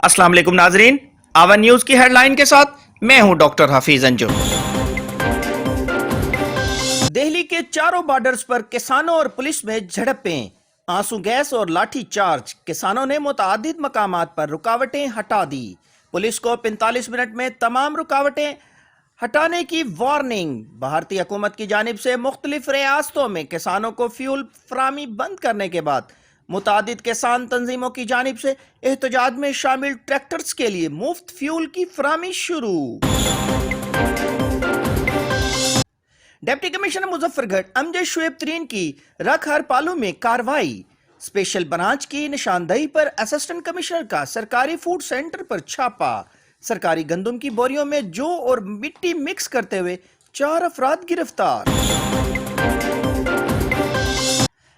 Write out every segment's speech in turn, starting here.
अस्सलाम वालेकुम नाजरीन, आवन न्यूज की हेडलाइन के साथ मैं हूं डॉक्टर हफीज अंजुम। दिल्ली के चारों बॉर्डर्स पर किसानों और पुलिस में झड़पें, आंसू गैस और लाठी चार्ज। किसानों ने मुतादिद मकामात पर रुकावटें हटा दी। पुलिस को 45 मिनट में तमाम रुकावटें हटाने की वार्निंग। भारतीय हुकूमत की जानिब से मुख्तलिफ रियासतों में किसानों को फ्यूल फराहमी बंद करने के बाद मुतादिद किसान तंजीमों की जानिब से एहतजाज में शामिल ट्रैक्टर्स के लिए मुफ्त फ्यूल की फराहमी शुरू। डिप्टी कमिश्नर मुजफ्फरगढ़ अमजद शुएब तरीन की रख हर पालू में कार्रवाई। स्पेशल ब्रांच की निशानदही पर असिस्टेंट कमिश्नर का सरकारी फूड सेंटर पर छापा। सरकारी गंदम की बोरियों में जौ और मिट्टी मिक्स करते हुए 4 अफराद गिरफ्तार।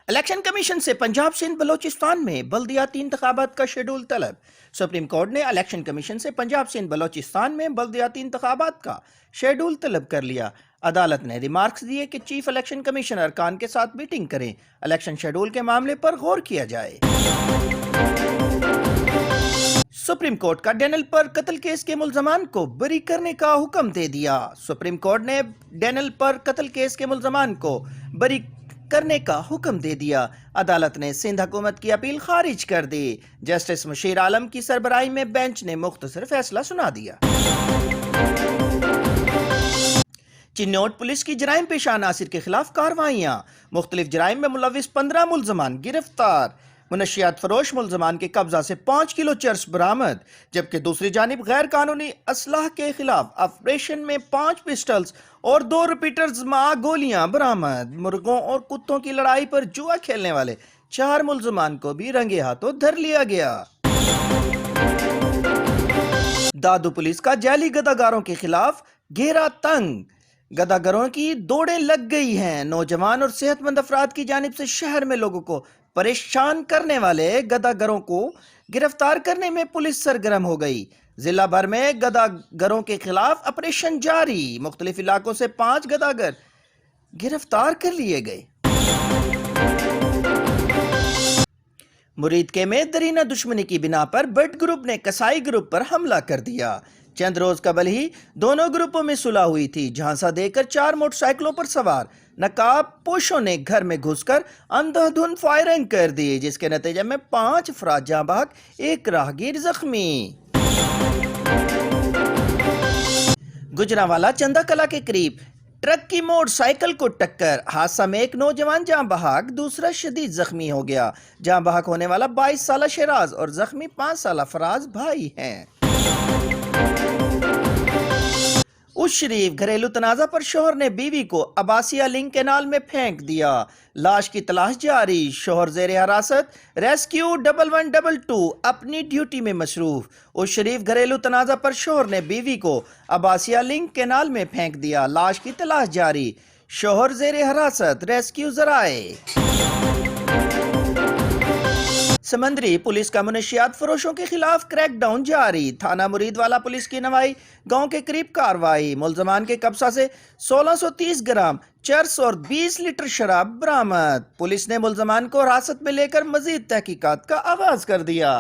इलेक्शन कमीशन से पंजाब सिंध बलोचिस्तान में बल्दियाती इंतखाबात का शेड्यूल तलब। सुप्रीम कोर्ट ने इलेक्शन कमीशन से पंजाब सिंध बलोचिस्तान में बल्दियाती इंतखाबात का शेड्यूल तलब कर लिया। अदालत ने रिमार्क्स दिए कि चीफ इलेक्शन कमिश्नर खान के साथ मीटिंग करें, इलेक्शन शेड्यूल के मामले पर गौर किया जाए। सुप्रीम कोर्ट का डैनियल पर कत्ल केस के मुल्जमान को बरी करने का हुक्म दे दिया। सुप्रीम कोर्ट ने डैनियल पर कत्ल केस के मुल्जमान को बरी करने का हुक्म दे दिया। अदालत ने सिंध हुकूमत की अपील खारिज कर दी। जस्टिस मुशीर आलम की सरबराही में बेंच ने मुख्तसर फैसला सुना दिया। चिन्नौट पुलिस की जराइम पेशा नासिर के खिलाफ कार्रवाइयां। मुख्तलिफ जराइम में मुलविस 15 मुल्जमान गिरफ्तार। मुनशियात फरोश मुल्जमान के कब्जा से 5 किलो चर्स बरामद। जबकि दूसरी जानिब गैर कानूनी असलाह के खिलाफ ऑपरेशन में 5 पिस्टल्स और 2 रिपीटर्स गोलियां बरामद। मुर्गों और कुत्तों की लड़ाई पर जुआ खेलने वाले 4 मुल्जमान को भी रंगे हाथों धर लिया गया। दादू पुलिस का जाली गदागारों के खिलाफ घेरा तंग। गदागरों की दौड़ें लग गई हैं। नौजवान और सेहतमंद अफराद की जानिब से शहर में लोगों को परेशान करने वाले गदागरों को गिरफ्तार करने में पुलिस सरगर्म हो गई। जिला भर में गदागरों के खिलाफ ऑपरेशन जारी। मुख्तलिफ इलाकों से 5 गदागर गिरफ्तार कर लिए गए। मुरीदके में दरीना दुश्मनी की बिना पर बट ग्रुप ने कसाई ग्रुप पर हमला कर दिया। चंद रोज कबल ही दोनों ग्रुपों में सुलह हुई थी। झांसा देकर 4 मोटरसाइकिलों पर सवार नकाब पोशों ने घर में घुसकर अंधाधुंध फायरिंग कर दी, जिसके नतीजे में 5 अफराद जाँ बहक, 1 राहगीर जख्मी। गुजरांवाला चंदा कला के करीब ट्रक की मोटरसाइकिल को टक्कर। हादसा में एक नौजवान जाँ बहक, दूसरा शदीद जख्मी हो गया। जाँ बहक होने वाला 22 साल शहराज और जख्मी 5 साल फराज भाई हैं। उस शरीफ घरेलू तनाजा पर शोहर ने बीवी को अब्बासिया लिंक कैनाल में फेंक दिया। लाश की तलाश जारी। शोहर जेर हिरासत। रेस्क्यू 1112 अपनी ड्यूटी में मसरूफ। उस शरीफ घरेलू तनाजा पर शोहर ने बीवी को अब्बासिया लिंक कैनाल में फेंक दिया। लाश की तलाश जारी। शोहर जेर हिरासत। रेस्क्यू जराए। समंदरी पुलिस का मुनशियात फरोशों के खिलाफ क्रैकडाउन जारी। थाना मुरीदवाला पुलिस की नवाई गांव के करीब कार्रवाई। मुल्जमान के कब्जा से 1630 ग्राम चर्स और 20 लीटर शराब बरामद। पुलिस ने मुल्जमान को हिरासत में लेकर मजीद तहकीकात का आगाज कर दिया।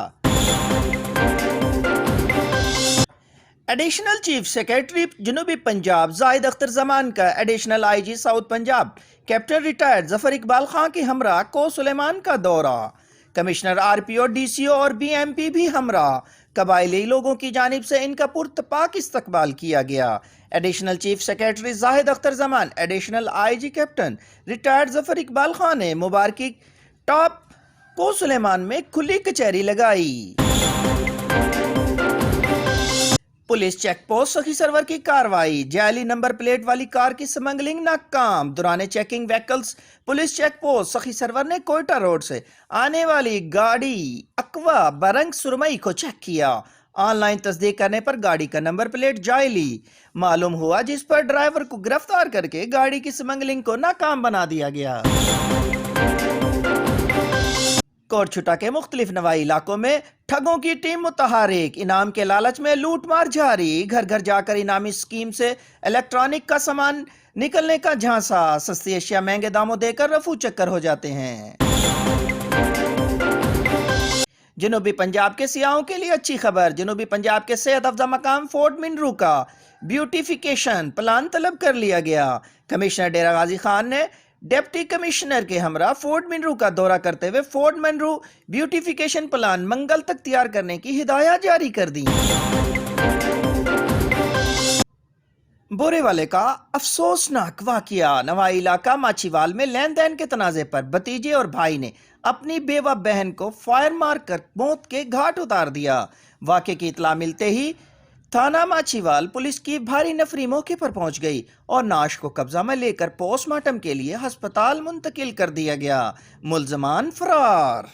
एडिशनल चीफ सेक्रेटरी जनूबी पंजाब जाहिद अख्तर जमान का additional IG south Punjab captain retired Zafar Iqbal Khan के हमरा को सुलेमान का दौरा। कमिश्नर आरपीओ, डीसीओ और बीएमपी भी हमरा। कबायली लोगों की जानिब से इनका पुरतपाक इस्तकबाल किया गया। Additional chief secretary Zahid Akhtar Zaman, additional IG captain retired Zafar Iqbal Khan ने मुबारकी टॉप को सुलेमान में खुली कचहरी लगाई। Police check post Sakhi Sarwar की कार्रवाई। जाली नंबर प्लेट वाली कार की स्मगलिंग नाकाम। दौरान checking vehicles police check post Sakhi Sarwar ने कोयटा रोड से आने वाली गाड़ी अक्वा बरंग सुरमई को चेक किया। ऑनलाइन तस्दीक करने पर गाड़ी का नंबर प्लेट जायली मालूम हुआ, जिस पर ड्राइवर को गिरफ्तार करके गाड़ी की स्मगलिंग को नाकाम बना दिया गया। कोट छुटा के मुख्तलिफ नवाई इलाकों में ठगों की टीम मुतहारिक। इनाम के लालच में लूट मार जारी। घर घर जाकर इनामी स्कीम से इलेक्ट्रॉनिक का सामान निकलने का झांसा। सस्ती अशिया महंगे दामों देकर रफू चक्कर हो जाते हैं। جنوبی پنجاب کے سیاحوں کے لیے اچھی خبر، جنوبی پنجاب کے صحت افزا مقام فورٹ منرو کا بیوٹیفیکیشن پلان طلب کر لیا گیا۔ کمشنر ڈیرہ غازی خان نے ڈپٹی کمشنر کے ہمراہ فورٹ منرو کا دورہ کرتے ہوئے فورٹ منرو بیوٹیفیکیشن پلان منگل تک تیار کرنے کی ہدایات جاری کر دی۔ بورے والے کا افسوسناک واقعہ، نوائی علاقہ ماچھیوال میں لین دین کے تنازع پر بھتیجے اور بھائی نے اپنی بیوہ بہن کو فائر مار کر موت کے گھاٹ اتار دیا۔ واقعے کی اطلاع ملتے ہی تھانہ ماچھیوال پولیس کی بھاری نفری موقع پر پہنچ گئی اور نعش کو قبضہ میں لے کر پوسٹ مارٹم کے لیے ہسپتال منتقل کر دیا گیا۔ ملزمان فرار۔